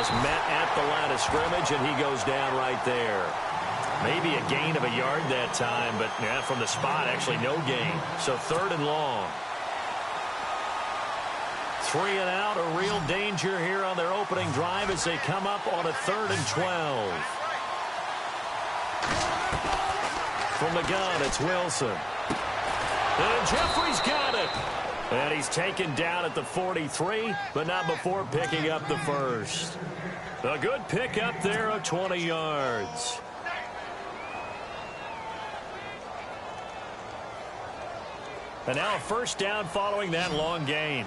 just met at the line of scrimmage, and he goes down right there. Maybe a gain of a yard that time, but yeah, from the spot, actually no gain. So 3rd and long. 3 and out, a real danger here on their opening drive as they come up on a 3rd and 12. From the gun, it's Wilson. And Jeffrey's got it. And he's taken down at the 43, but not before picking up the first. A good pickup there of 20 yards. And now a first down following that long gain.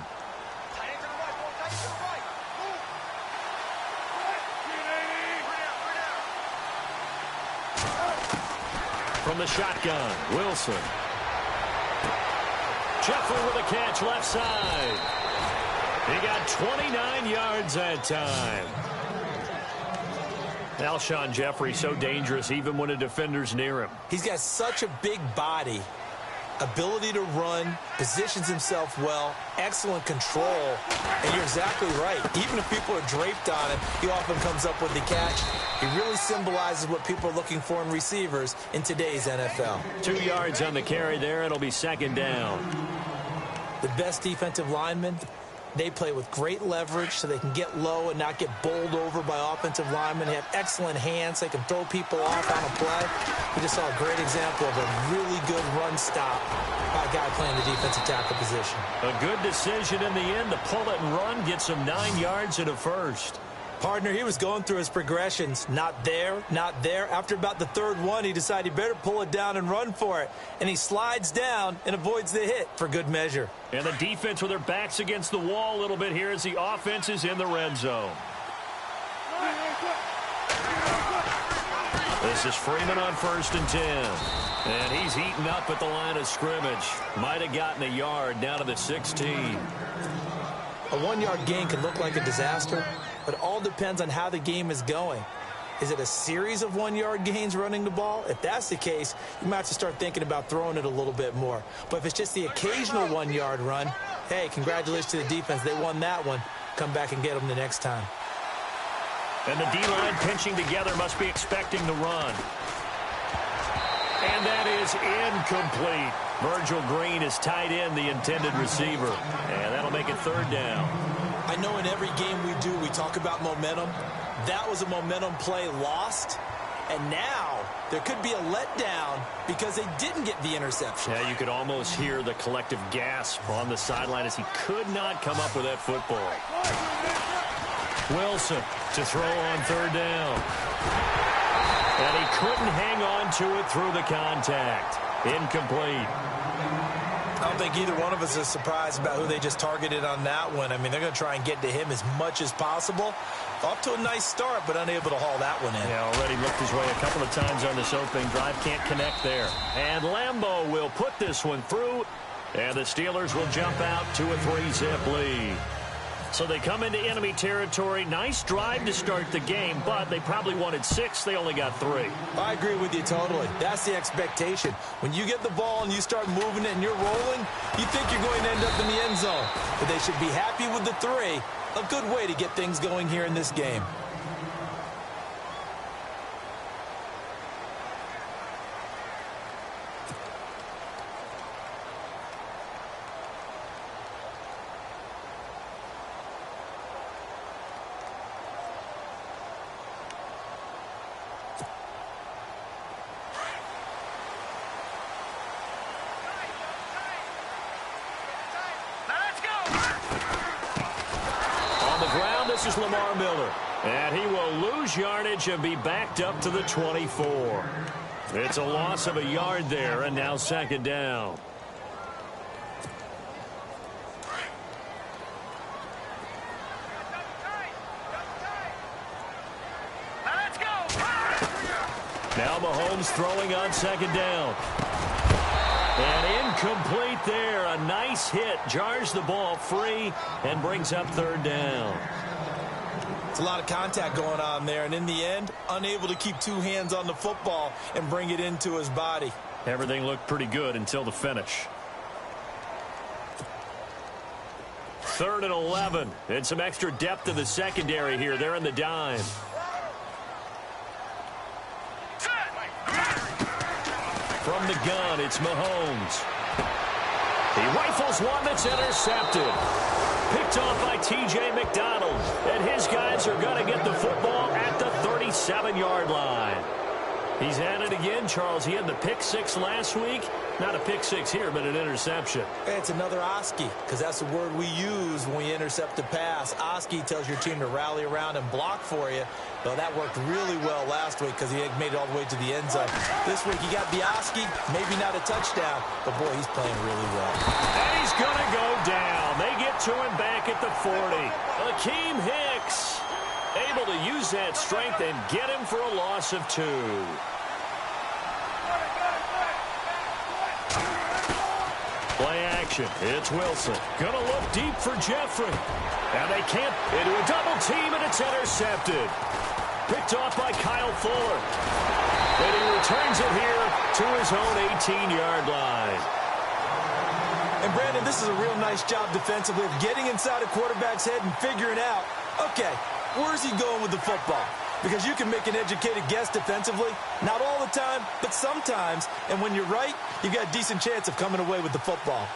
From the shotgun, Wilson. Jeffrey with a catch left side. He got 29 yards that time. Alshon Jeffrey so dangerous even when a defender's near him. He's got such a big body, ability to run, positions himself well, excellent control. And you're exactly right. Even if people are draped on him, he often comes up with the catch. He really symbolizes what people are looking for in receivers in today's NFL. 2 yards on the carry there. It'll be 2nd down. The best defensive linemen, they play with great leverage so they can get low and not get bowled over by offensive linemen. They have excellent hands. They can throw people off on a play. We just saw a great example of a really good run stop by a guy playing the defensive tackle position. A good decision in the end to pull it and run, gets him 9 yards and a first. Partner, he was going through his progressions. Not there, not there. After about the 3rd one, he decided he better pull it down and run for it. And he slides down and avoids the hit for good measure. And the defense with their backs against the wall a little bit here as the offense is in the red zone. This is Freeman on 1st and 10. And he's heating up at the line of scrimmage. Might have gotten a yard down to the 16. A 1-yard gain can look like a disaster, but it all depends on how the game is going. Is it a series of 1-yard gains running the ball? If that's the case, you might have to start thinking about throwing it a little bit more. But if it's just the occasional 1-yard run, hey, congratulations to the defense. They won that one. Come back and get them the next time. And the D-line pinching together must be expecting the run. And that is incomplete. Virgil Green is tied in, the intended receiver. And that'll make it 3rd down. I know in every game we do, we talk about momentum. That was a momentum play lost. And now there could be a letdown because they didn't get the interception. Yeah, you could almost hear the collective gasp on the sideline as he could not come up with that football. Wilson to throw on 3rd down. And he couldn't hang on to it through the contact. Incomplete. I don't think either one of us is surprised about who they just targeted on that one. I mean, they're going to try and get to him as much as possible. Off to a nice start, but unable to haul that one in. Yeah, already looked his way a couple of times on this opening drive. Can't connect there. And Lambeau will put this one through. And the Steelers will jump out to a 3-zip lead. So they come into enemy territory. Nice drive to start the game, but they probably wanted 6. They only got 3. I agree with you totally. That's the expectation. When you get the ball and you start moving it and you're rolling, you think you're going to end up in the end zone. But they should be happy with the 3. A good way to get things going here in this game. This is Lamar Miller, and he will lose yardage and be backed up to the 24. It's a loss of a yard there, and now 2nd down. Now Mahomes throwing on 2nd down. And incomplete there. A nice hit. Jars the ball free and brings up 3rd down. It's a lot of contact going on there, and in the end, unable to keep 2 hands on the football and bring it into his body. Everything looked pretty good until the finish. 3rd and 11. And some extra depth in the secondary here. They're in the dime. From the gun, it's Mahomes. He rifles one that's intercepted. Picked off by T.J. McDonald. And his guys are going to get the football at the 37-yard line. He's at it again, Charles. He had the pick 6 last week. Not a pick 6 here, but an interception. It's another Oski, because that's the word we use when we intercept a pass. Oski tells your team to rally around and block for you. Well, that worked really well last week because he had made it all the way to the end zone. This week, he got the Oski, maybe not a touchdown, but, boy, he's playing really well. And he's going to go down. They get to him back at the 40. Akeem Hicks able to use that strength and get him for a loss of 2. Play action. It's Wilson. Gonna look deep for Jeffrey. And they can't into a double team, and it's intercepted. Picked off by Kyle Fuller. And he returns it here to his own 18-yard line. And, Brandon, this is a real nice job defensively of getting inside a quarterback's head and figuring out, okay, where's he going with the football? Because you can make an educated guess defensively. Not all the time, but sometimes. And when you're right, you've got a decent chance of coming away with the football.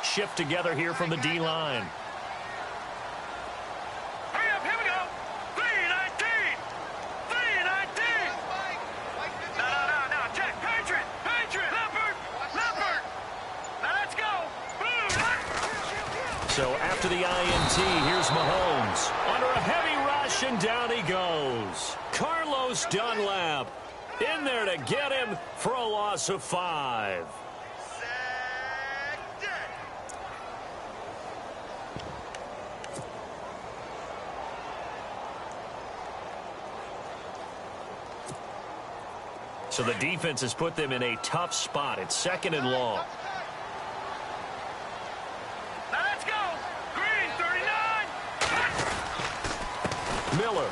Shift together here from the D-line. So after the INT, here's Mahomes. Under a heavy rush, and down he goes. Carlos Dunlap in there to get him for a loss of 5. So the defense has put them in a tough spot. It's 2nd and long. Miller.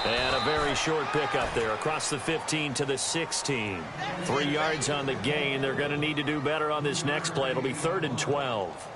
And a very short pickup there across the 15 to the 16. 3 yards on the gain. They're going to need to do better on this next play. It'll be 3rd and 12.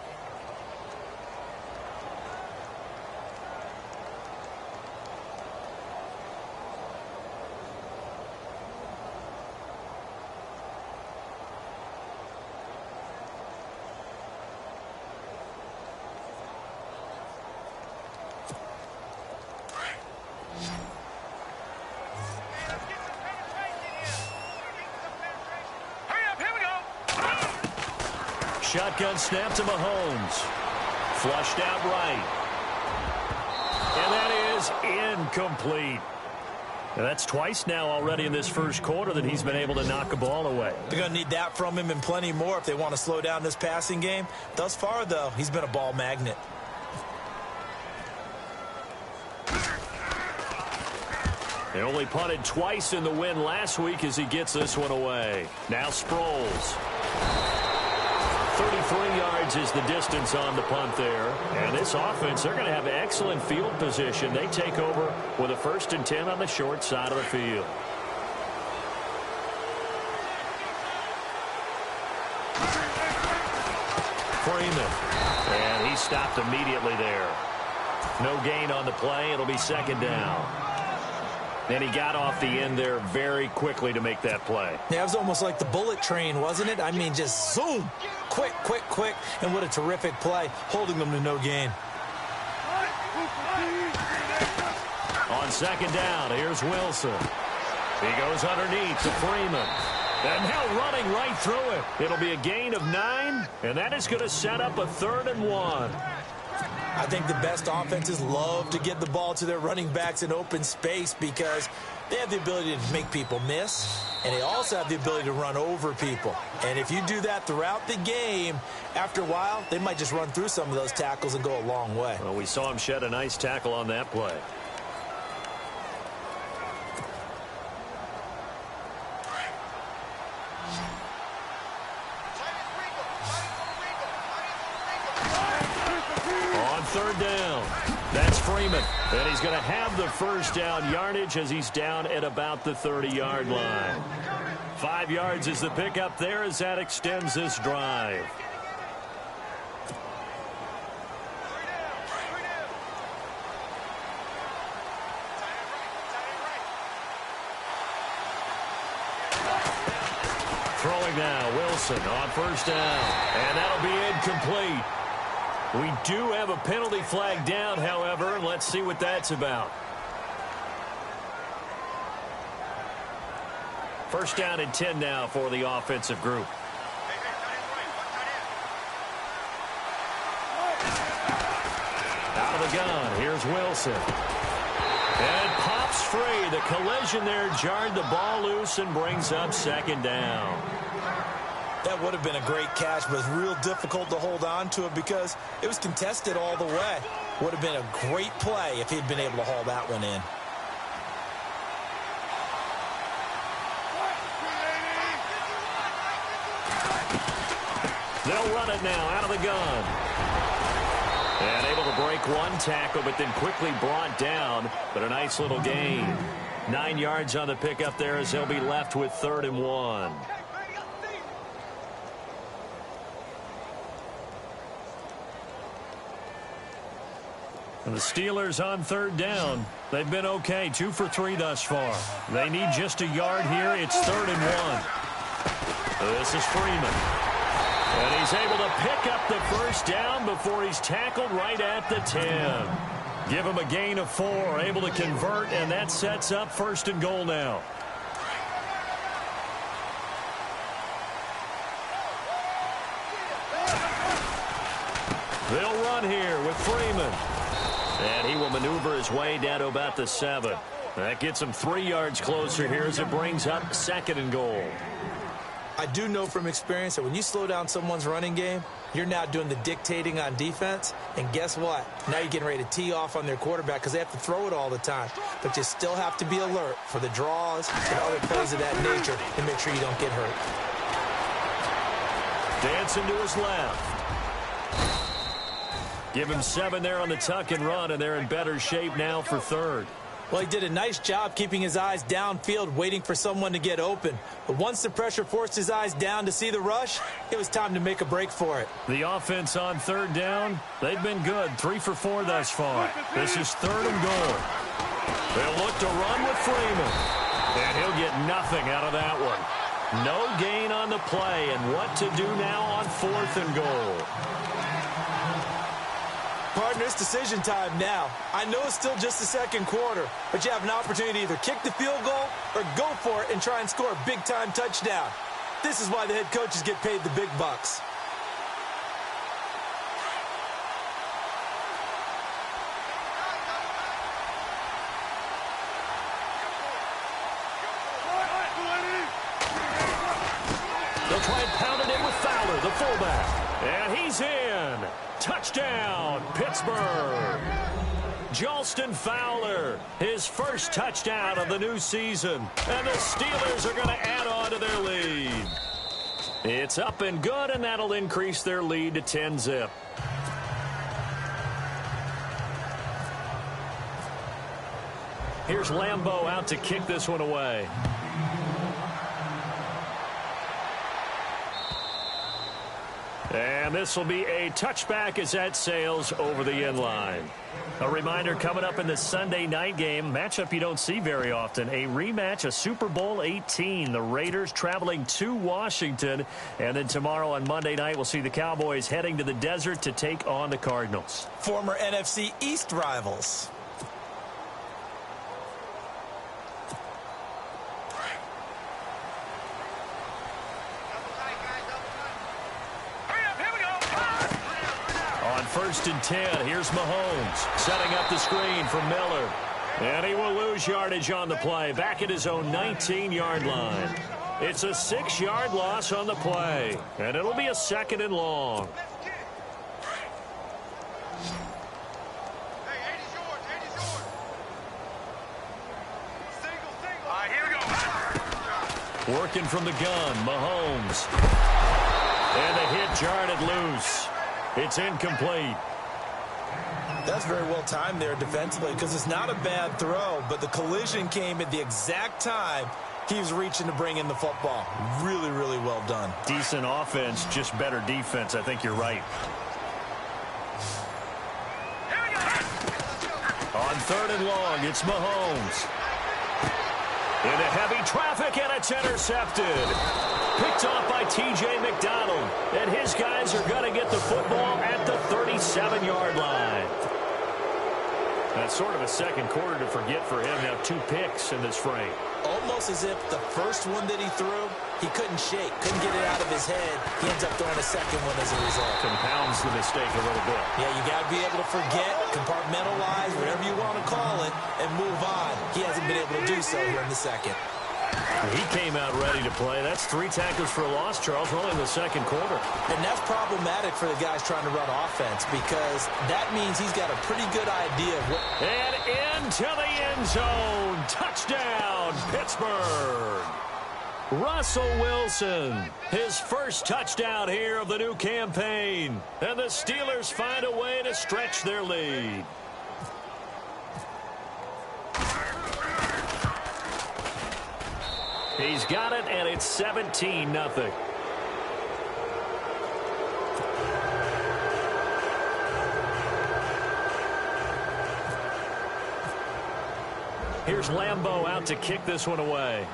Shotgun snap to Mahomes. Flushed out right. And that is incomplete. And that's twice now already in this first quarter that he's been able to knock a ball away. They're going to need that from him and plenty more if they want to slow down this passing game. Thus far, though, he's been a ball magnet. They only punted twice in the win last week as he gets this one away. Now Sproles. 33 yards is the distance on the punt there. And this offense, they're going to have excellent field position. They take over with a 1st and 10 on the short side of the field. Freeman. And he stopped immediately there. No gain on the play. It'll be 2nd down. And he got off the end there very quickly to make that play. Yeah, it was almost like the bullet train, wasn't it? I mean, just zoom. Quick, quick, quick. And what a terrific play, holding them to no gain. On 2nd down, here's Wilson. He goes underneath to Freeman. And now running right through it. It'll be a gain of 9, and that is going to set up a 3rd and 1. I think the best offenses love to get the ball to their running backs in open space because they have the ability to make people miss, and they also have the ability to run over people. And if you do that throughout the game, after a while, they might just run through some of those tackles and go a long way. Well, we saw him shed a nice tackle on that play. On 3rd down. That's Freeman. And he's going to have the first down yardage as he's down at about the 30-yard line. 5 yards is the pickup there as that extends this drive. Throwing now, Wilson on first down. And that'll be incomplete. We do have a penalty flag down, however, and let's see what that's about. First down and 10 now for the offensive group. Out of the gun, here's Wilson. And pops free. The collision there jarred the ball loose and brings up second down. That would have been a great catch, but it's real difficult to hold on to it because it was contested all the way. Would have been a great play if he'd been able to haul that one in. They'll run it now out of the gun. And able to break one tackle, but then quickly brought down. But a nice little gain. 9 yards on the pickup there as they'll be left with 3rd and 1. And the Steelers on 3rd down. They've been okay, 2 for 3 thus far. They need just a yard here. It's 3rd and 1. This is Freeman. And he's able to pick up the first down before he's tackled right at the 10. Give him a gain of 4, able to convert, and that sets up 1st and goal now. They'll run here with Freeman. And he will maneuver his way down to about the 7. That gets him 3 yards closer here as it brings up 2nd and goal. I do know from experience that when you slow down someone's running game, you're now doing the dictating on defense. And guess what? Now you're getting ready to tee off on their quarterback because they have to throw it all the time. But you still have to be alert for the draws and other plays of that nature to make sure you don't get hurt. Dancing to his left. Give him 7 there on the tuck and run, and they're in better shape now for 3rd. Well, he did a nice job keeping his eyes downfield, waiting for someone to get open. But once the pressure forced his eyes down to see the rush, it was time to make a break for it. The offense on 3rd down, they've been good. 3 for 4 thus far. This is 3rd and goal. They'll look to run with Freeman. And he'll get nothing out of that one. No gain on the play, and what to do now on 4th and goal. Partner, it's decision time now. I know it's still just the 2nd quarter, but you have an opportunity to either kick the field goal or go for it and try and score a big-time touchdown. This is why the head coaches get paid the big bucks. They'll try and pound it in with Fowler, the fullback. And he's in. Touchdown, Pittsburgh. Jalston Fowler, his first touchdown of the new season. And the Steelers are going to add on to their lead. It's up and good, and that'll increase their lead to 10-zip. Here's Lambeau out to kick this one away. And this will be a touchback as that sails over the end line. A reminder coming up in the Sunday night game, matchup you don't see very often, a rematch of Super Bowl 18. The Raiders traveling to Washington. And then tomorrow on Monday night, we'll see the Cowboys heading to the desert to take on the Cardinals. Former NFC East rivals. On 1st and 10, here's Mahomes setting up the screen for Miller. And he will lose yardage on the play, back at his own 19-yard line. It's a 6-yard loss on the play, and it'll be a 2nd and long. Working from the gun, Mahomes. And the hit jarred it loose. It's incomplete. That's very well timed there defensively because it's not a bad throw, but the collision came at the exact time he was reaching to bring in the football. Really, really well done. Decent offense, just better defense. I think you're right. On 3rd and long, it's Mahomes. Into heavy traffic, and it's intercepted. Picked off by T.J. McDonald. And his guys are going to get the football at the 37-yard line. That's sort of a second quarter to forget for him. Now 2 picks in this frame. Almost as if the first one that he threw, he couldn't shake, couldn't get it out of his head. He ends up throwing a second one as a result. Compounds the mistake a little bit. Yeah, you got to be able to forget, compartmentalize, whatever you want to call it, and move on. He hasn't been able to do so here in the second. He came out ready to play. That's 3 tackles for a loss, Charles. We're only in the second quarter. And that's problematic for the guys trying to run offense because that means he's got a pretty good idea of what... And into the end zone. Touchdown, Pittsburgh. Russell Wilson, his first touchdown here of the new campaign. And the Steelers find a way to stretch their lead. He's got it, and it's 17-0. Here's Lambeau out to kick this one away.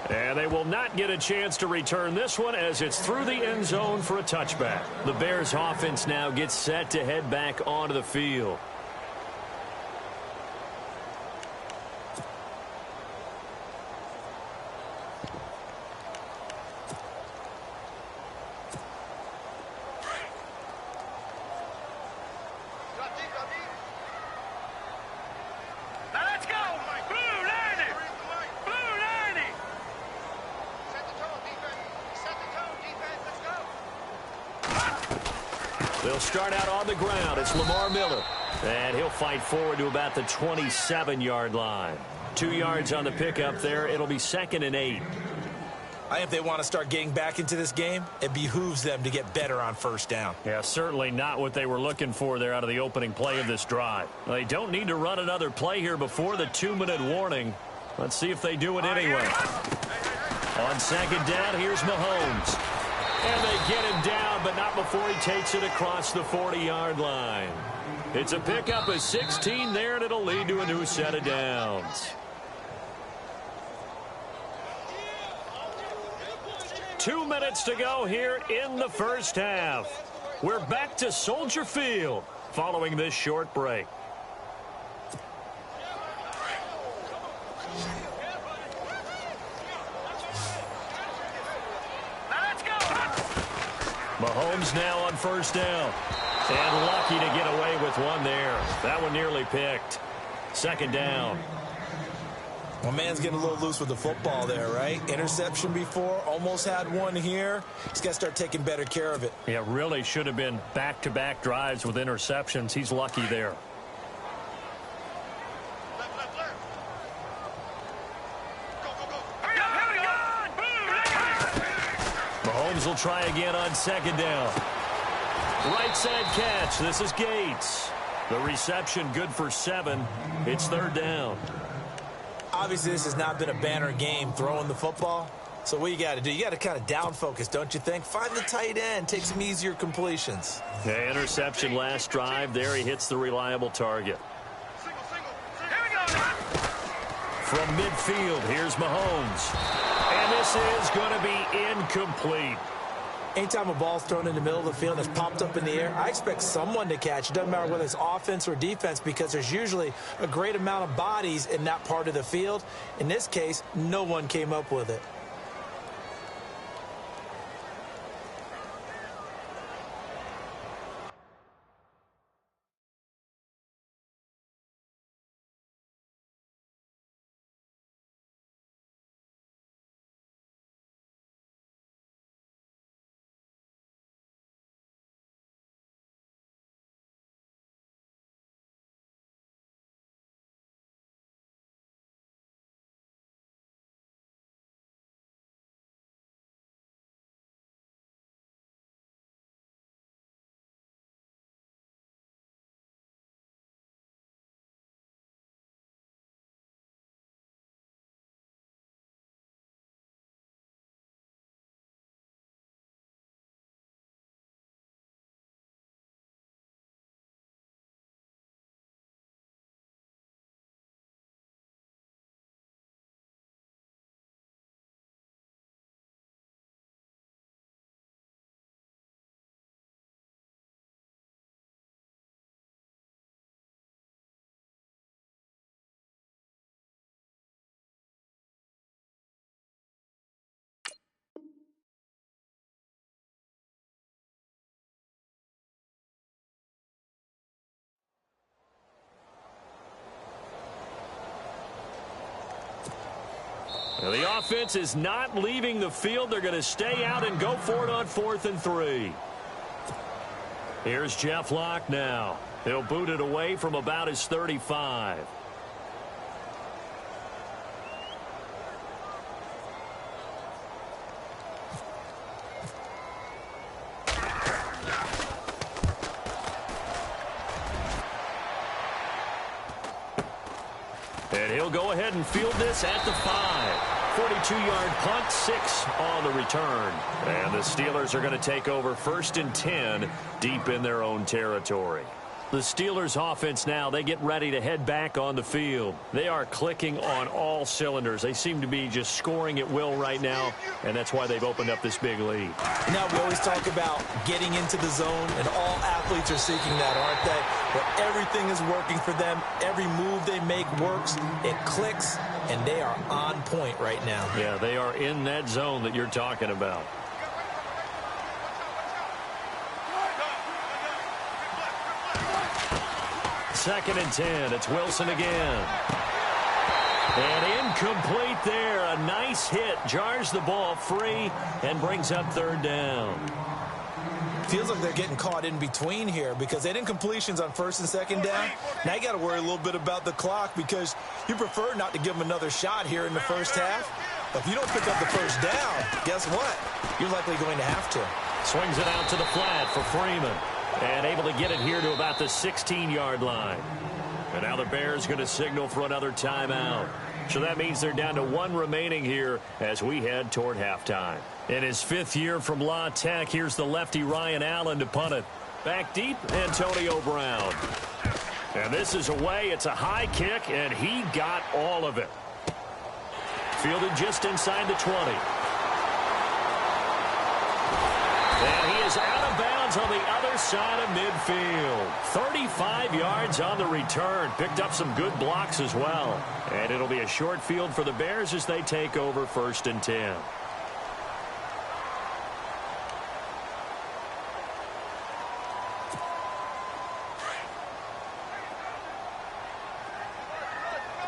And they will not get a chance to return this one as it's through the end zone for a touchback. The Bears offense now gets set to head back onto the field. They'll start out on the ground. It's Lamar Miller. And he'll fight forward to about the 27-yard line. 2 yards on the pickup there. It'll be 2nd and 8. I think if they want to start getting back into this game, it behooves them to get better on first down. Yeah, certainly not what they were looking for there out of the opening play of this drive. They don't need to run another play here before the 2-minute warning. Let's see if they do it anyway. On 2nd down, here's Mahomes. And they get him down, but not before he takes it across the 40-yard line. It's a pickup of 16 there, and it'll lead to a new set of downs. 2 minutes to go here in the first half. We're back to Soldier Field following this short break. Mahomes now on first down. And lucky to get away with one there. That one nearly picked. 2nd down. Well, man's getting a little loose with the football there, right? Interception before, almost had one here. He's got to start taking better care of it. Yeah, really should have been back-to-back drives with interceptions. He's lucky there. Mahomes will try again on 2nd down. Right side catch. This is Gates. The reception good for 7. It's 3rd down. Obviously, this has not been a banner game throwing the football. So what you got to do, you got to kind of down focus, don't you think? Find the tight end, take some easier completions. Yeah, interception last drive. There he hits the reliable target. From midfield, here's Mahomes. And this is going to be incomplete. Anytime a ball's thrown in the middle of the field and it's popped up in the air, I expect someone to catch. It doesn't matter whether it's offense or defense because there's usually a great amount of bodies in that part of the field. In this case, no one came up with it. Now, the offense is not leaving the field. They're going to stay out and go for it on 4th and 3. Here's Jeff Locke now. He'll boot it away from about his 35. And he'll go ahead and field this at the 5. 42-yard punt, 6 on the return. And the Steelers are going to take over 1st and 10 deep in their own territory. The Steelers offense now, they get ready to head back on the field. They are clicking on all cylinders. They seem to be just scoring at will right now, and that's why they've opened up this big lead. Now, we always talk about getting into the zone, and all athletes are seeking that, aren't they? Where everything is working for them. Every move they make works. It clicks, and they are on point right now. Yeah, they are in that zone that you're talking about. Second and 10. It's Wilson again. And incomplete there. A nice hit. Jars the ball free and brings up 3rd down. Feels like they're getting caught in between here because they didn't incompletions on 1st and 2nd down. Now you got to worry a little bit about the clock because you prefer not to give them another shot here in the first half. But if you don't pick up the 1st down, guess what? You're likely going to have to. Swings it out to the flat for Freeman. And able to get it here to about the 16-yard line. And now the Bears going to signal for another timeout. So that means they're down to 1 remaining here as we head toward halftime. In his 5th year from La Tech, here's the lefty Ryan Allen to punt it. Back deep, Antonio Brown. And this is away. It's a high kick, and he got all of it. Fielded just inside the 20. And he is out of bounds on the other side of midfield. 35 yards on the return. Picked up some good blocks as well. And it'll be a short field for the Bears as they take over 1st and 10.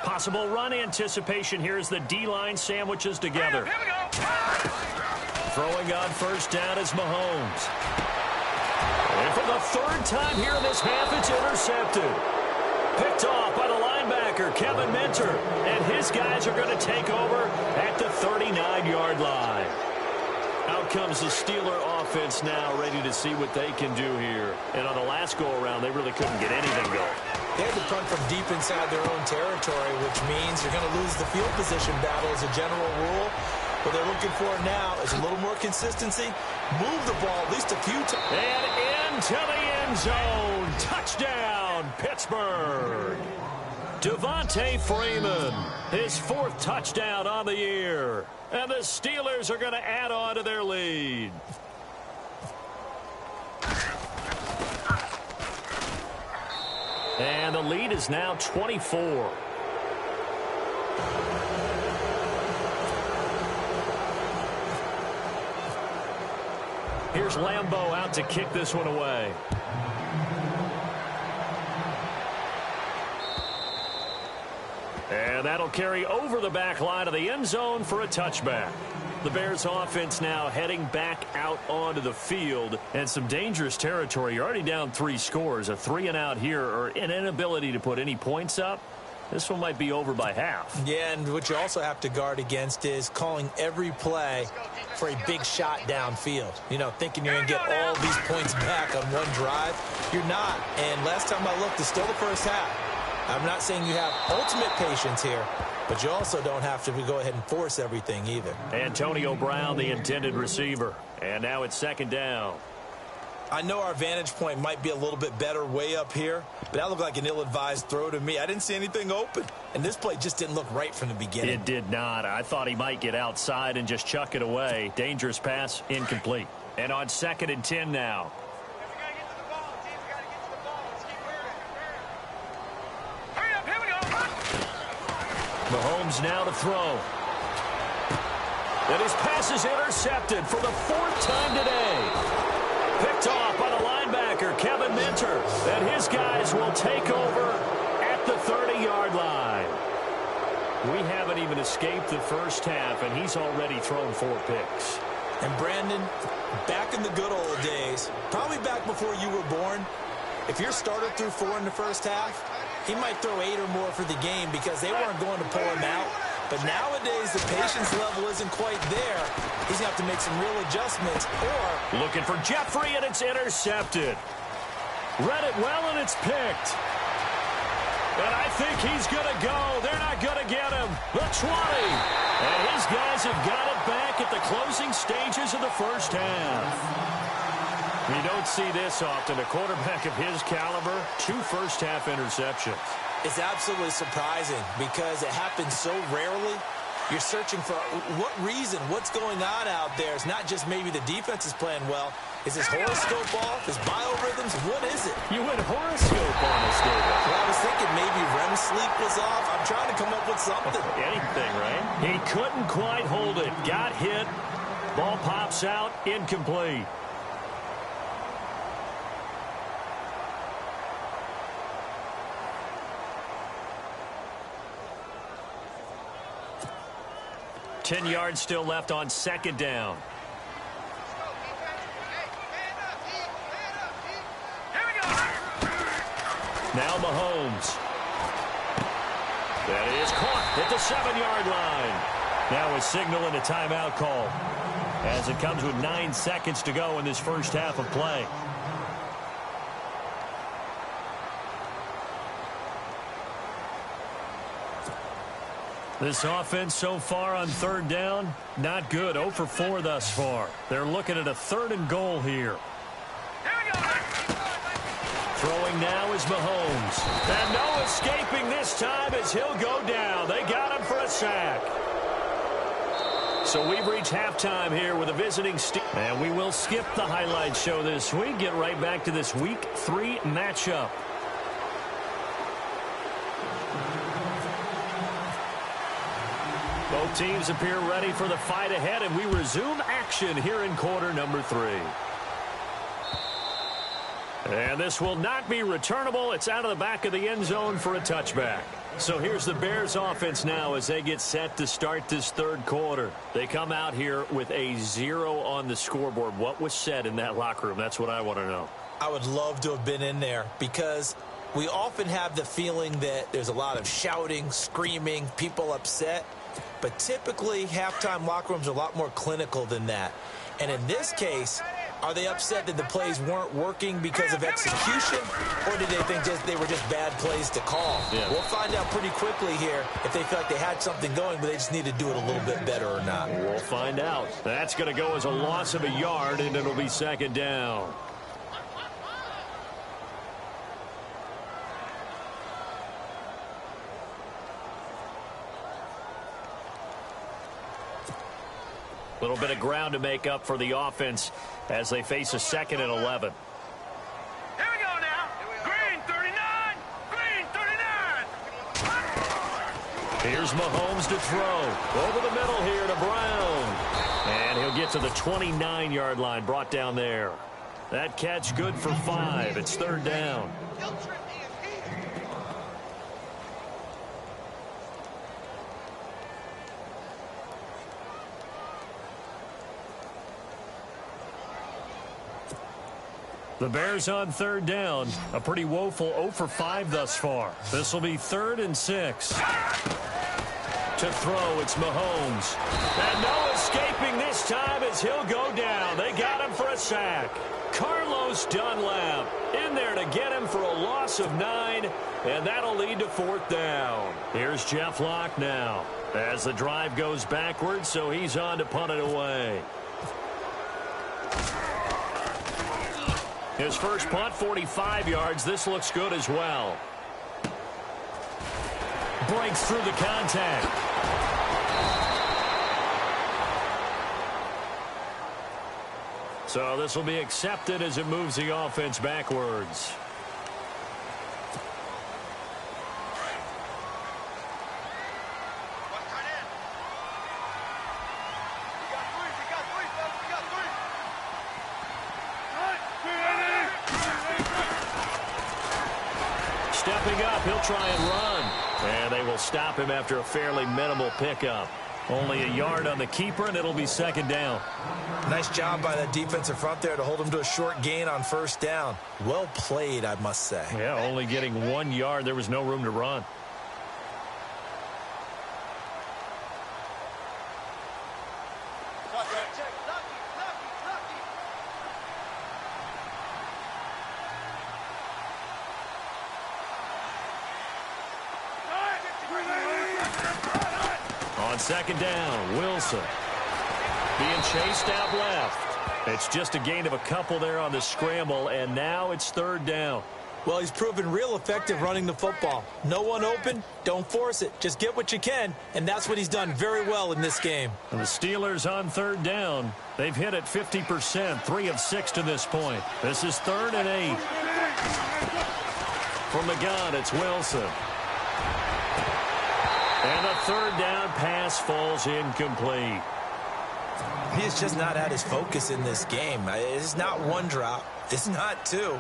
Possible run anticipation here as the D-line sandwiches together. Here we go. Throwing on 1st down is Mahomes. And for the 3rd time here in this half, it's intercepted. Picked off by the linebacker, Kevin Minter. And his guys are going to take over at the 39-yard line. Out comes the Steeler offense now, ready to see what they can do here. And on the last go-around, they really couldn't get anything going. They had to punt from deep inside their own territory, which means you're going to lose the field position battle as a general rule. What they're looking for now is a little more consistency. Move the ball at least a few times. And into the end zone. Touchdown, Pittsburgh. Devontae Freeman, his 4th touchdown on the year. And the Steelers are going to add on to their lead. And the lead is now 24. Here's Lambeau out to kick this one away. And that'll carry over the back line of the end zone for a touchback. The Bears offense now heading back out onto the field, and some dangerous territory. You're already down 3 scores. A 3-and-out here, or an inability to put any points up. This one might be over by half. Yeah, and what you also have to guard against is calling every play for a big shot downfield. You know, thinking you're going to get all these points back on one drive. You're not. And last time I looked, it's still the first half. I'm not saying you have ultimate patience here, but you also don't have to go ahead and force everything either. Antonio Brown, the intended receiver. And now it's 2nd down. I know our vantage point might be a little bit better way up here, but that looked like an ill-advised throw to me. I didn't see anything open, and this play just didn't look right from the beginning. It did not. I thought he might get outside and just chuck it away. Dangerous pass, incomplete. And on 2nd and 10 now. Mahomes now to throw. And his pass is intercepted for the 4th time today. Picked off by the linebacker, Kevin Minter. And his guys will take over at the 30-yard line. We haven't even escaped the first half, and he's already thrown 4 picks. And Brandon, back in the good old days, probably back before you were born, if your starter threw 4 in the first half, he might throw 8 or more for the game because they weren't going to pull him out. But nowadays, the patience level isn't quite there. He's going to have to make some real adjustments. Or looking for Jeffrey, and it's intercepted. Read it well, and it's picked. And I think he's going to go. They're not going to get him. The 20. And his guys have got it back at the closing stages of the first half. You don't see this often. A quarterback of his caliber, 2 first-half interceptions. It's absolutely surprising because it happens so rarely. You're searching for what reason, what's going on out there. It's not just maybe the defense is playing well. Is his horoscope off? His biorhythms? What is it? You went horoscope on us, David. Well, I was thinking maybe REM sleep was off. I'm trying to come up with something. Anything, right? He couldn't quite hold it. Got hit. Ball pops out. Incomplete. Ten yards still left on second down. Now Mahomes. That is caught at the 7-yard line. Now a signal and a timeout call as it comes with 9 seconds to go in this first half of play. This offense so far on third down, not good. 0 for 4 thus far. They're looking at a 3rd and goal here. Throwing now is Mahomes. And no escaping this time as he'll go down. They got him for a sack. So we've reached halftime here with a visiting and we will skip the highlight show this week. Get right back to this Week 3 matchup. Both teams appear ready for the fight ahead, and we resume action here in quarter number 3. And this will not be returnable. It's out of the back of the end zone for a touchback. So here's the Bears offense now as they get set to start this third quarter. They come out here with a 0 on the scoreboard. What was said in that locker room? That's what I want to know. I would love to have been in there because we often have the feeling that there's a lot of shouting, screaming, people upset. But typically, halftime locker rooms are a lot more clinical than that. And in this case, are they upset that the plays weren't working because of execution? Or did they think they were just bad plays to call? Yeah. We'll find out pretty quickly here if they feel like they had something going, but they just need to do it a little bit better or not. We'll find out. That's going to go as a loss of a yard, and it'll be second down. A little bit of ground to make up for the offense as they face a 2nd and 11. Here we go now. Green 39. Green 39. Here's Mahomes to throw. Over the middle here to Brown. And he'll get to the 29-yard line, brought down there. That catch good for 5. It's 3rd down. The Bears on 3rd down. A pretty woeful 0 for 5 thus far. This will be 3rd and 6. To throw, it's Mahomes. And no escaping this time as he'll go down. They got him for a sack. Carlos Dunlap in there to get him for a loss of 9, and that'll lead to 4th down. Here's Jeff Locke now as the drive goes backwards, so he's on to punt it away. His first punt, 45 yards. This looks good as well. Breaks through the contact. So this will be accepted as it moves the offense backwards. Stepping up, he'll try and run. And they will stop him after a fairly minimal pickup. Only a yard on the keeper, and it'll be second down. Nice job by that defensive front there to hold him to a short gain on first down. Well played, I must say. Yeah, only getting 1 yard. There was no room to run. On second down, Wilson being chased out left. It's just a gain of a couple there on the scramble, and now it's third down. Well, he's proven real effective running the football. No one open, don't force it. Just get what you can, and that's what he's done very well in this game. And the Steelers on third down. They've hit it 50%, 3 of 6 to this point. This is 3rd and 8. From the gun, it's Wilson. And a third down pass falls incomplete. He has just not had his focus in this game. It's not 1 drop. It's not 2.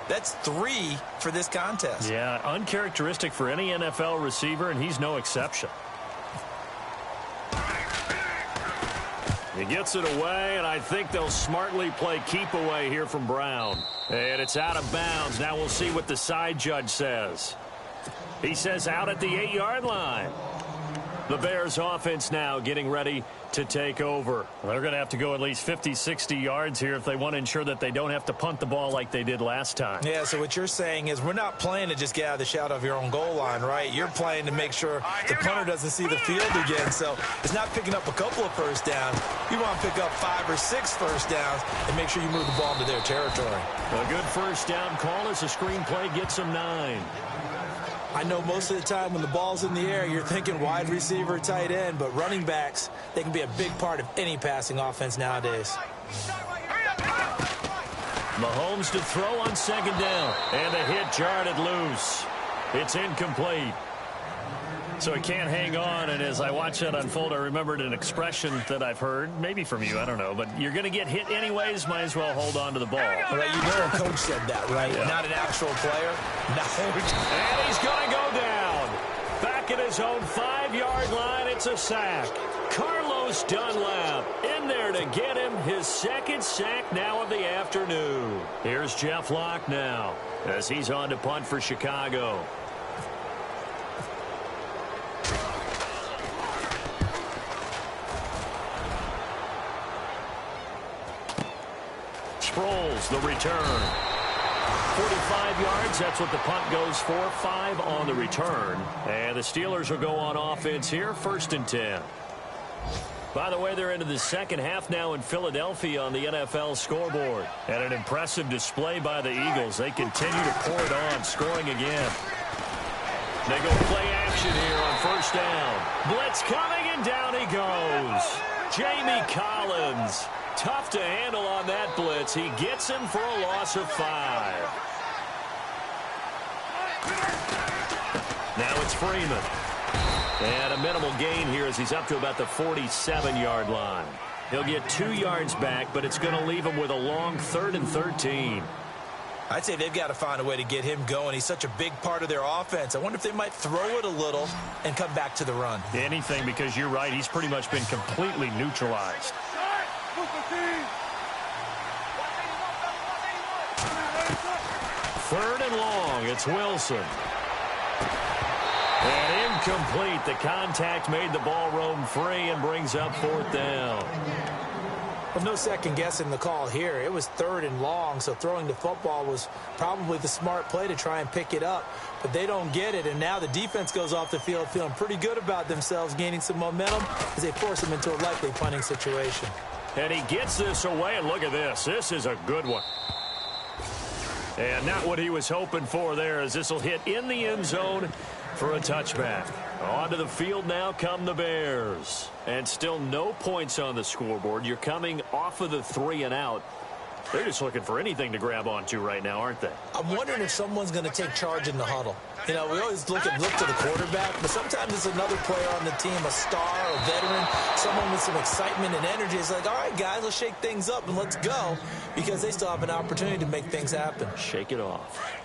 That's 3 for this contest. Yeah, uncharacteristic for any NFL receiver, and he's no exception. He gets it away, and I think they'll smartly play keep away here from Brown. And it's out of bounds. Now we'll see what the side judge says. He says out at the 8-yard line. The Bears offense now getting ready to take over. They're going to have to go at least 50, 60 yards here if they want to ensure that they don't have to punt the ball like they did last time. Yeah, so what you're saying is we're not playing to just get out of the shadow of your own goal line, right? You're playing to make sure the punter doesn't see the field again. So it's not picking up a couple of first downs. You want to pick up 5 or 6 first downs and make sure you move the ball into their territory. A good first down call as a screenplay gets them 9. I know most of the time when the ball's in the air, you're thinking wide receiver, tight end, but running backs, they can be a big part of any passing offense nowadays. Mahomes to throw on second down, and the hit jarred it loose. It's incomplete. So he can't hang on, and as I watch that unfold, I remembered an expression that I've heard, maybe from you, I don't know, but you're going to get hit anyways, might as well hold on to the ball. Right, you know a coach said that, right? Yeah. Not an actual player. No. And he's going to go down. Back at his own 5-yard line, it's a sack. Carlos Dunlap in there to get him his 2nd sack now of the afternoon. Here's Jeff Locke now as he's on to punt for Chicago. Sproles, the return. 45 yards, that's what the punt goes for. 5 on the return. And the Steelers will go on offense here, 1st and 10. By the way, they're into the second half now in Philadelphia on the NFL scoreboard. And an impressive display by the Eagles. They continue to pour it on, scoring again. They go play action here on 1st down. Blitz coming, and down he goes. Jamie Collins. Tough to handle on that blitz. He gets him for a loss of 5. Now it's Freeman. And a minimal gain here as he's up to about the 47-yard line. He'll get 2 yards back, but it's going to leave him with a long 3rd and 13. I'd say they've got to find a way to get him going. He's such a big part of their offense. I wonder if they might throw it a little and come back to the run. Anything, because you're right. He's pretty much been completely neutralized. 3rd and long. It's Wilson. And incomplete. The contact made the ball roam free and brings up 4th down. Well, no second guessing the call here. It was 3rd and long, so throwing the football was probably the smart play to try and pick it up. But they don't get it, and now the defense goes off the field feeling pretty good about themselves, gaining some momentum as they force them into a likely punting situation. And he gets this away, and look at this. This is a good one. And not what he was hoping for there, as this will hit in the end zone for a touchback. Onto the field now come the Bears. And still no points on the scoreboard. You're coming off of the 3 and out. They're just looking for anything to grab onto right now, aren't they? I'm wondering if someone's going to take charge in the huddle. You know, we always look to the quarterback, but sometimes it's another player on the team, a star, a veteran, someone with some excitement and energy. It's like, all right, guys, let's shake things up and let's go, because they still have an opportunity to make things happen. Shake it off.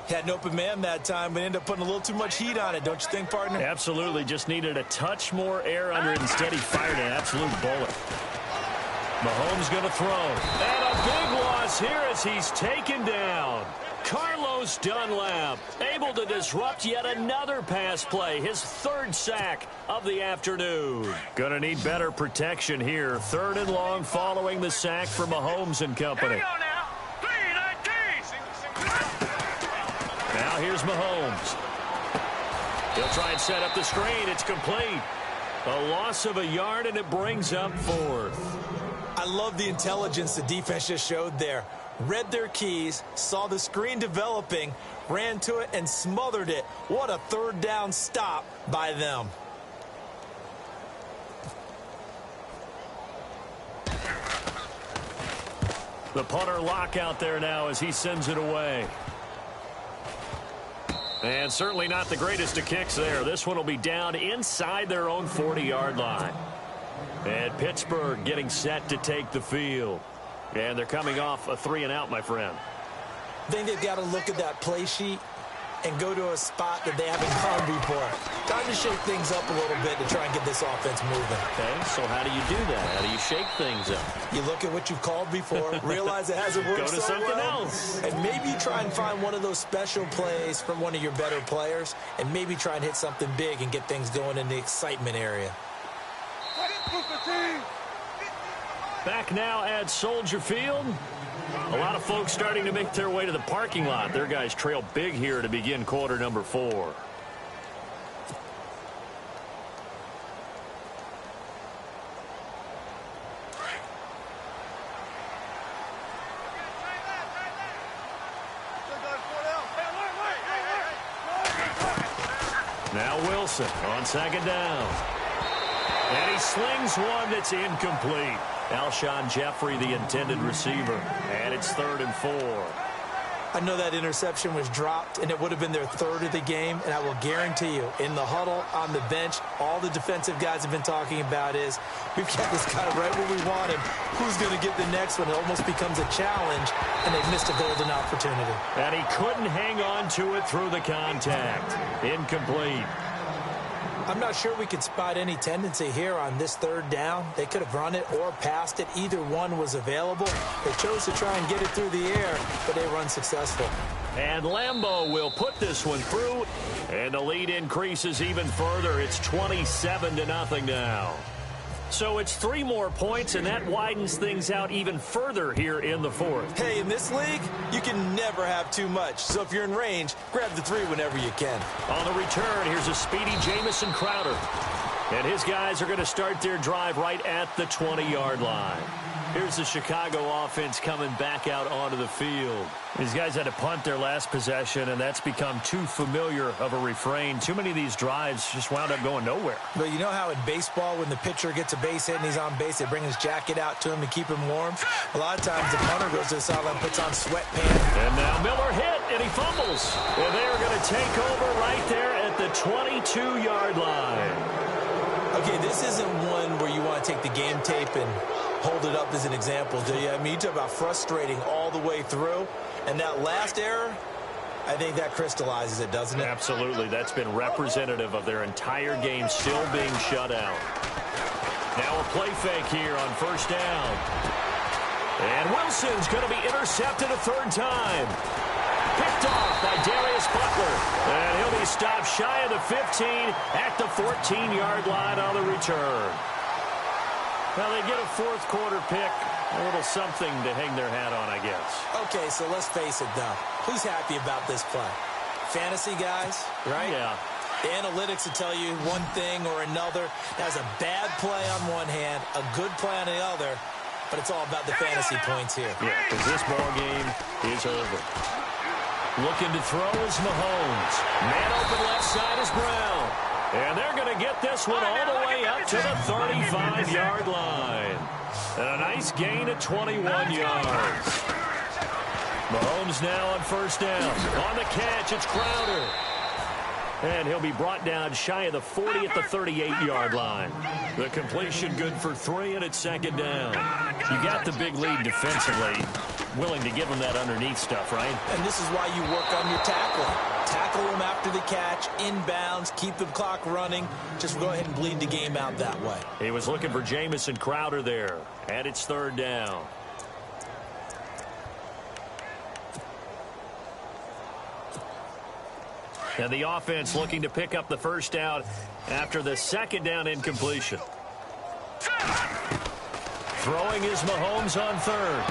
Had an open man that time, but ended up putting a little too much heat on it, don't you think, partner? Absolutely. Just needed a touch more air under it. Instead, he fired an absolute bullet. Mahomes going to throw. And a big loss here as he's taken down. Carlos Dunlap able to disrupt yet another pass play. His third sack of the afternoon. Going to need better protection here. 3rd and long following the sack for Mahomes and company. Here we go now. 3-19. Now here's Mahomes. He'll try and set up the screen. It's complete. A loss of a yard, and it brings up 4th. I love the intelligence the defense just showed there. Read their keys, saw the screen developing, ran to it, and smothered it. What a 3rd down stop by them. The punter lock out there now as he sends it away. And certainly not the greatest of kicks there. This one will be down inside their own 40-yard line. And Pittsburgh getting set to take the field. And they're coming off a 3-and-out, my friend. I think they've got to look at that play sheet and go to a spot that they haven't gone before. Time to shake things up a little bit to try and get this offense moving. Okay, so how do you do that? How do you shake things up? You look at what you've called before, realize it hasn't worked Go to so something well, else. and maybe try and find one of those special plays from one of your better players, and maybe try and hit something big and get things going in the excitement area. Back now at Soldier Field. A lot of folks starting to make their way to the parking lot. Their guys trail big here to begin quarter number 4. Now Wilson on 2nd down. And he slings one that's incomplete. Alshon Jeffrey, the intended receiver. And it's 3rd and 4. I know that interception was dropped, and it would have been their 3rd of the game, and I will guarantee you, in the huddle, on the bench, all the defensive guys have been talking about is, we've got this guy right where we want him. Who's going to get the next one? It almost becomes a challenge, and they've missed a golden opportunity. And he couldn't hang on to it through the contact. Incomplete. I'm not sure we could spot any tendency here on this 3rd down. They could have run it or passed it. Either one was available. They chose to try and get it through the air, but they were unsuccessful. And Lambeau will put this one through, and the lead increases even further. It's 27-0 now. So it's 3 more points, and that widens things out even further here in the 4th. Hey, in this league, you can never have too much. So if you're in range, grab the 3 whenever you can. On the return, here's a speedy Jamison Crowder. And his guys are going to start their drive right at the 20-yard line. Here's the Chicago offense coming back out onto the field. These guys had to punt their last possession, and that's become too familiar of a refrain. Too many of these drives just wound up going nowhere. But you know how in baseball, when the pitcher gets a base hit and he's on base, they bring his jacket out to him to keep him warm? A lot of times the punter goes to the sideline, puts on sweatpants. And now Miller hit, and he fumbles. And they are going to take over right there at the 22-yard line. Okay, this isn't one where you want to take the game tape and hold it up as an example, do you? I mean, you talk about frustrating all the way through. And that last error, I think that crystallizes it, doesn't it? Absolutely. That's been representative of their entire game still being shut out. Now a play fake here on 1st down. And Wilson's going to be intercepted a 3rd time. Picked off by Darius Butler. And he'll be stopped shy of the 15 at the 14-yard line on the return. Well, they get a 4th quarter pick. A little something to hang their hat on, I guess. Okay, so let's face it, though. Who's happy about this play? Fantasy guys, right? Yeah. The analytics will tell you one thing or another. That's a bad play on one hand, a good play on the other, but it's all about the fantasy points here. Yeah, because this ball game is over. Looking to throw is Mahomes. Man open left side is Brown. And they're going to get this one all the way up to the 35-yard line. And a nice gain of 21 yards. Mahomes now on 1st down. On the catch, it's Crowder. And he'll be brought down shy of the 40 at the 38-yard line. The completion good for 3, and it's 2nd down. You got the big lead defensively. willing to give him that underneath stuff, right? And this is why you work on your tackling. Tackle him after the catch, inbounds, keep the clock running. Just go ahead and bleed the game out that way. He was looking for Jamison Crowder there, and it's third down. And the offense looking to pick up the first down after the second down incompletion. Throwing is Mahomes on third.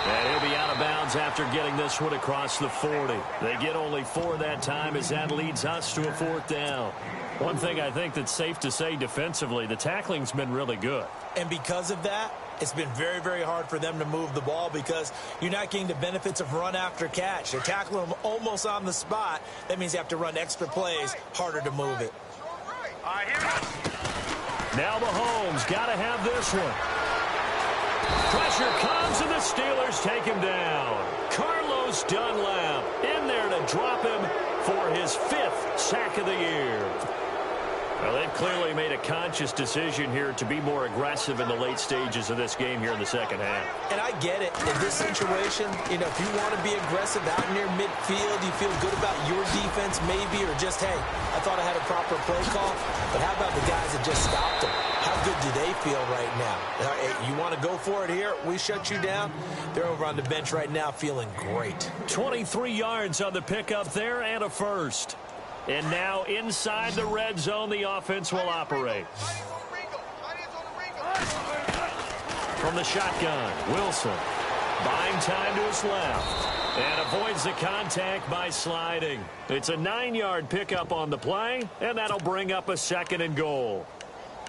And he'll be out of bounds after getting this one across the 40. They get only 4 that time as that leads us to a fourth down. One thing I think that's safe to say defensively, the tackling's been really good. And because of that, it's been very, very hard for them to move the ball because you're not getting the benefits of run after catch. They're tackling them almost on the spot. That means you have to run extra plays, harder to move it. Now Mahomes got to have this one. Pressure comes and the Steelers take him down. Carlos Dunlap in there to drop him for his 5th sack of the year. Well, they've clearly made a conscious decision here to be more aggressive in the late stages of this game here in the second half. And I get it. In this situation, you know, if you want to be aggressive out near midfield, you feel good about your defense maybe, or just, hey, I thought I had a proper play call. But how about the guys that just stopped them? How good do they feel right now? Hey, you want to go for it here? We shut you down? They're over on the bench right now feeling great. 23 yards on the pickup there and a first. And now inside the red zone, the offense will operate. From the shotgun, Wilson buying time to his left and avoids the contact by sliding. It's a 9-yard pickup on the play, and that'll bring up a 2nd and goal.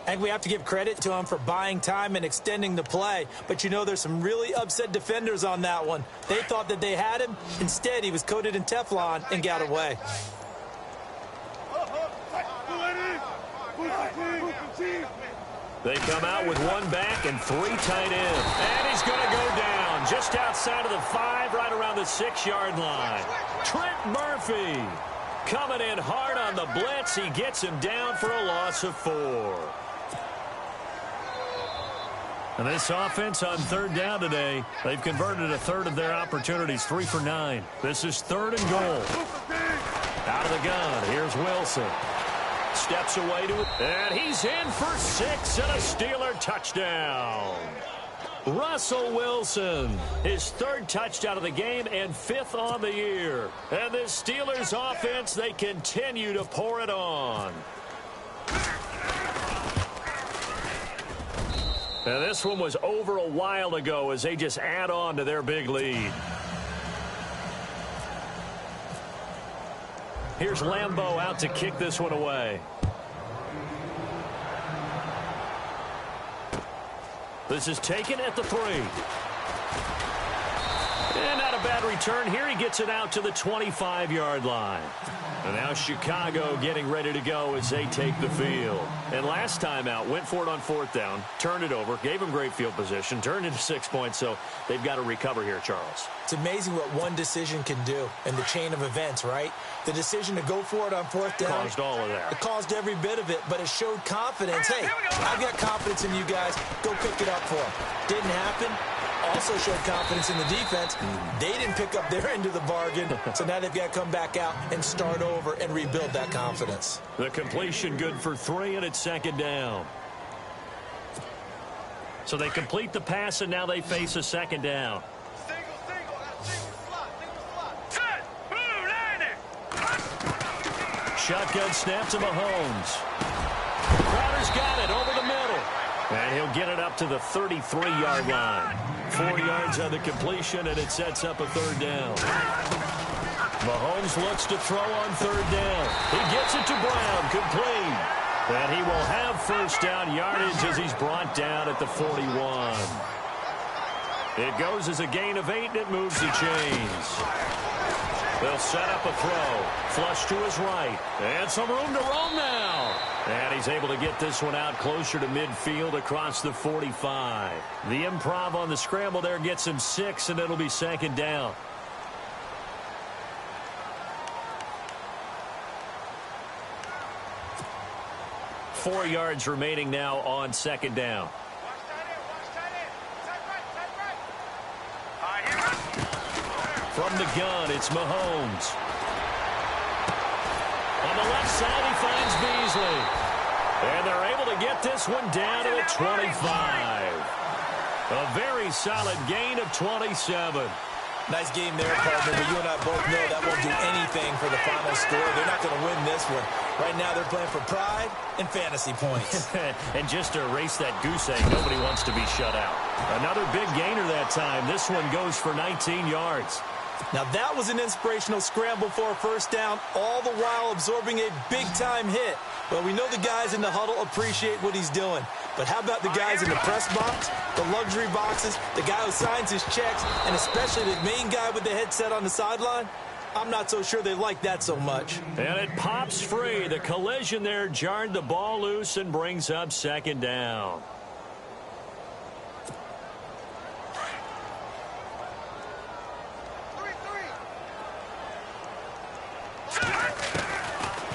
And we have to give credit to him for buying time and extending the play. But, you know, there's some really upset defenders on that one. They thought that they had him. Instead, he was coated in Teflon and got away. They come out with 1 back and 3 tight ends. And he's going to go down just outside of the 5, right around the 6-yard line. Trent Murphy coming in hard on the blitz. He gets him down for a loss of 4. And this offense on third down today, they've converted a third of their opportunities, 3 for 9. This is 3rd and goal. Out of the gun, here's Wilson. Steps away to it, and he's in for 6 and a Steeler touchdown. Russell Wilson, his 3rd touchdown of the game and 5th on the year. And this Steelers offense, they continue to pour it on. Now this one was over a while ago as they just add on to their big lead. Here's Lambeau out to kick this one away. This is taken at the 3. And not a bad return here. He gets it out to the 25-yard line. And now Chicago getting ready to go as they take the field. And last time out, went for it on 4th down, turned it over, gave him great field position, turned into 6 points, so they've got to recover here, Charles. It's amazing what one decision can do in the chain of events, right? The decision to go for it on 4th down. Caused all of that. It caused every bit of it, but it showed confidence. Hey, I've got confidence in you guys. Go pick it up for them. Didn't happen. Also showed confidence in the defense. They didn't pick up their end of the bargain, so now they've got to come back out and start over and rebuild that confidence. The completion good for 3, and it's 2nd down. So they complete the pass, and now they face a 2nd down. Shotgun snap to Mahomes. Crowder's got it over the middle. And he'll get it up to the 33-yard line. 4 yards on the completion, and it sets up a 3rd down. Mahomes looks to throw on 3rd down. He gets it to Brown, complete. And he will have 1st down yardage as he's brought down at the 41. It goes as a gain of 8, and it moves the chains. They'll set up a throw. Flush to his right. And some room to roam now. And he's able to get this one out closer to midfield across the 45. The improv on the scramble there gets him 6, and it'll be 2nd down. Four yards remaining now on 2nd down. From the gun, it's Mahomes. On the left side, he finds Beasley. And they're able to get this one down to the 25. A very solid gain of 27. Nice game there, partner, but you and I both know that won't do anything for the final score. They're not going to win this one. Right now, they're playing for pride and fantasy points. And just to erase that goose egg, nobody wants to be shut out. Another big gainer that time. This one goes for 19 yards. Now, that was an inspirational scramble for a first down, all the while absorbing a big-time hit. Well, we know the guys in the huddle appreciate what he's doing. But how about the guys in the press box, the luxury boxes, the guy who signs his checks, and especially the main guy with the headset on the sideline? I'm not so sure they like that so much. And it pops free. The collision there jarred the ball loose and brings up second down.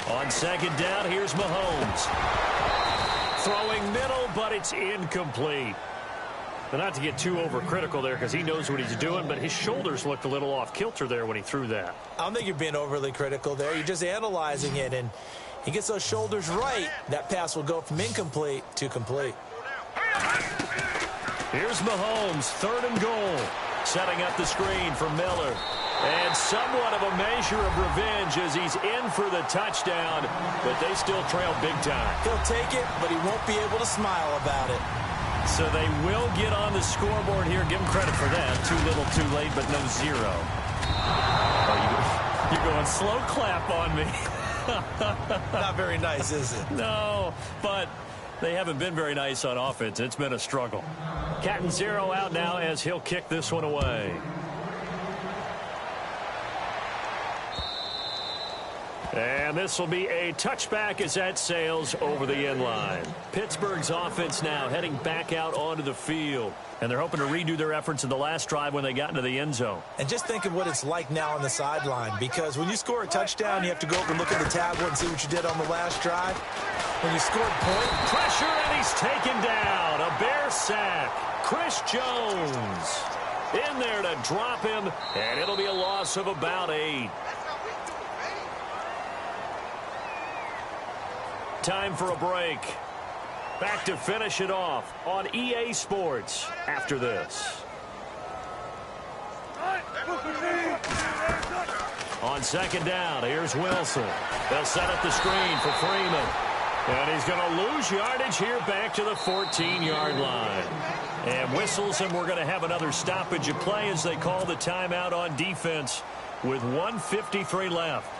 On second down, here's Mahomes. Throwing middle, but it's incomplete. But not to get too overcritical there because he knows what he's doing, but his shoulders looked a little off kilter there when he threw that. I don't think you're being overly critical there. You're just analyzing it, and he gets those shoulders right. That pass will go from incomplete to complete. Here's Mahomes, 3rd and goal. Setting up the screen for Miller. And somewhat of a measure of revenge as he's in for the touchdown, but they still trail big time. He'll take it, but he won't be able to smile about it. So they will get on the scoreboard here. Give them credit for that. Too little, too late, but no 0. Oh, you're going slow clap on me. Not very nice, is it? No, but they haven't been very nice on offense. It's been a struggle. Cat and 0 out now as he'll kick this one away. And this will be a touchback as that sails over the end line. Pittsburgh's offense now heading back out onto the field. And they're hoping to redo their efforts in the last drive when they got into the end zone. And just think of what it's like now on the sideline. Because when you score a touchdown, you have to go over and look at the tablet and see what you did on the last drive. When you scored point. Pressure, and he's taken down. A Bear sack. Chris Jones in there to drop him. And it'll be a loss of about 8. Time for a break. Back to finish it off on EA Sports after this. On second down, here's Wilson. They'll set up the screen for Freeman. And he's going to lose yardage here back to the 14-yard line. And whistles, and we're going to have another stoppage of play as they call the timeout on defense with 1:53 left.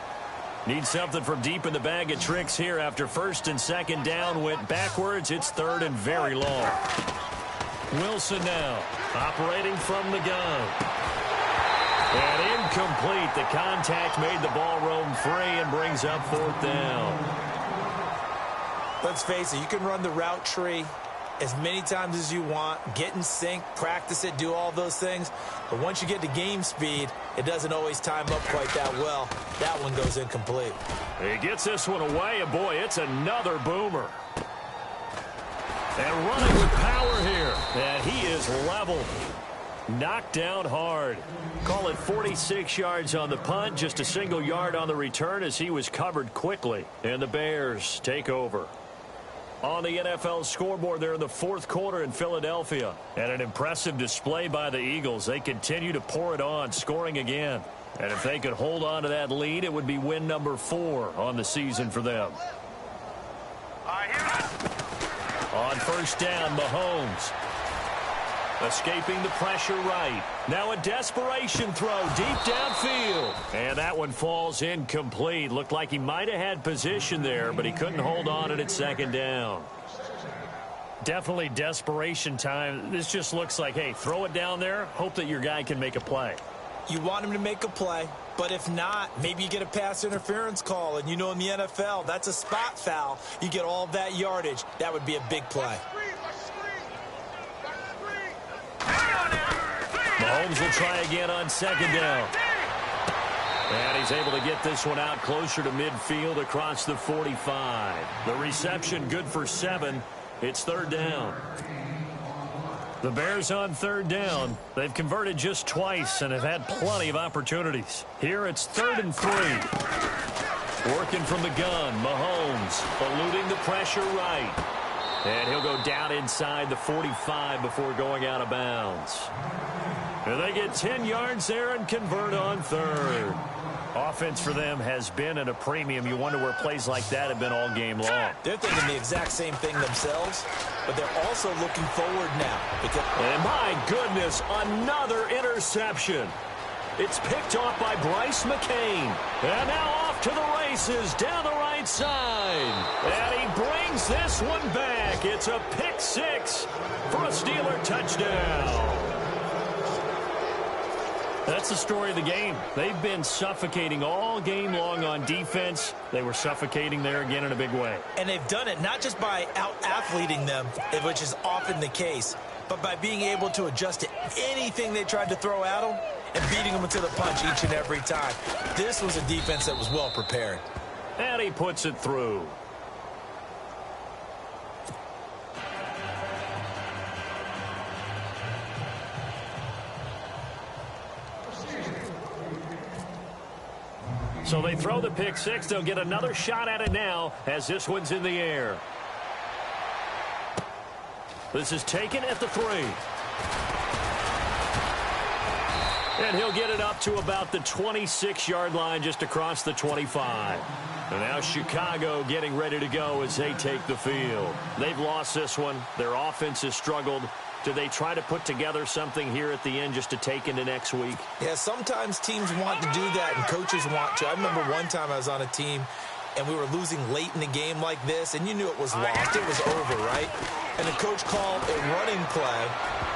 Need something from deep in the bag of tricks here after 1st and 2nd down went backwards. It's 3rd and very long. Wilson now operating from the gun. And incomplete. The contact made the ball roam free and brings up 4th down. Let's face it, you can run the route tree as many times as you want, get in sync, practice it, do all those things. But once you get to game speed, it doesn't always time up quite that well. That one goes incomplete. He gets this one away, and boy, it's another boomer. And running with power here. And he is leveled. Knocked down hard. Call it 46 yards on the punt, just a single yard on the return as he was covered quickly. And the Bears take over. On the NFL scoreboard there in the 4th quarter in Philadelphia. And an impressive display by the Eagles. They continue to pour it on, scoring again. And if they could hold on to that lead, it would be win number 4 on the season for them. On 1st down, Mahomes. Escaping the pressure right. Now a desperation throw deep downfield. And that one falls incomplete. Looked like he might have had position there, but he couldn't hold on at 2nd down. Definitely desperation time. This just looks like, hey, throw it down there. Hope that your guy can make a play. You want him to make a play, but if not, maybe you get a pass interference call. And you know in the NFL, that's a spot foul. You get all of that yardage. That would be a big play. Mahomes will try again on 2nd down. And he's able to get this one out closer to midfield across the 45. The reception good for 7. It's 3rd down. The Bears on third down. They've converted just twice and have had plenty of opportunities. Here it's 3rd and 3. Working from the gun, Mahomes eluding the pressure right. And he'll go down inside the 45 before going out of bounds. And they get 10 yards there and convert on 3rd. Offense for them has been at a premium. You wonder where plays like that have been all game long. They're thinking the exact same thing themselves, but they're also looking forward now. And my goodness, another interception. It's picked off by Bryce McCain. And now off to the races down the right side. And he brings this one back. It's a pick 6 for a Steeler touchdown. That's the story of the game. They've been suffocating all game long on defense. They were suffocating there again in a big way. And they've done it not just by out-athleting them, which is often the case, but by being able to adjust to anything they tried to throw at them and beating them to the punch each and every time. This was a defense that was well prepared. And he puts it through. So they throw the pick 6. They'll get another shot at it now as this one's in the air. This is taken at the 3. And he'll get it up to about the 26-yard line just across the 25. And now Chicago getting ready to go as they take the field. They've lost this one. Their offense has struggled. Do they try to put together something here at the end just to take into next week? Yeah, sometimes teams want to do that and coaches want to. I remember one time I was on a team and we were losing late in the game like this, and you knew it was lost. It was over, right? And the coach called a running play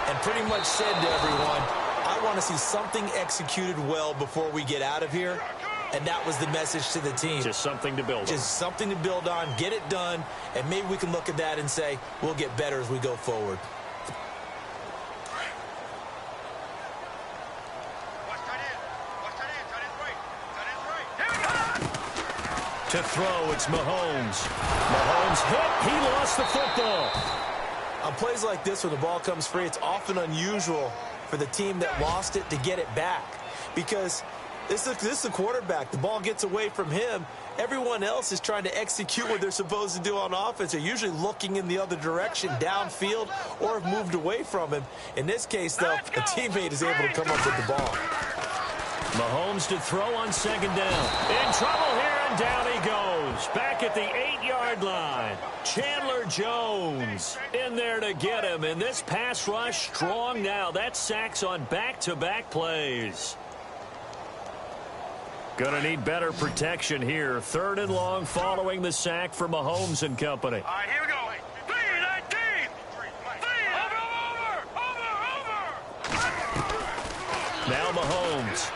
and pretty much said to everyone, I want to see something executed well before we get out of here. And that was the message to the team. Just something to build on. Just something to build on, get it done, and maybe we can look at that and say, we'll get better as we go forward. To throw, it's Mahomes. Mahomes hit. He lost the football. On plays like this where the ball comes free, it's often unusual for the team that lost it to get it back. Because this is the quarterback. The ball gets away from him. Everyone else is trying to execute what they're supposed to do on offense. They're usually looking in the other direction, downfield, or have moved away from him. In this case, though, a teammate is able to come up with the ball. Mahomes to throw on 2nd down. In trouble here, and down he goes. Back at the 8-yard line. Chandler Jones in there to get him. And this pass rush strong now. That's sacks on back-to-back plays. Going to need better protection here. 3rd and long following the sack for Mahomes and company. All right, here we go. 3-19. Over. Now Mahomes.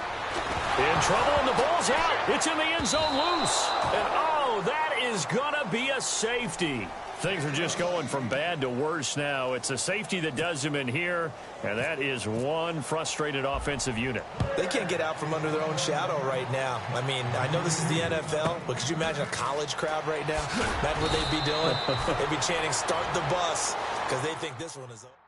In trouble, and the ball's out. It's in the end zone loose. And, oh, that is going to be a safety. Things are just going from bad to worse now. It's a safety that does him in here, and that is one frustrated offensive unit. They can't get out from under their own shadow right now. I mean, I know this is the NFL, but could you imagine a college crowd right now? Imagine what they'd be doing. They'd be chanting, start the bus, because they think this one is over.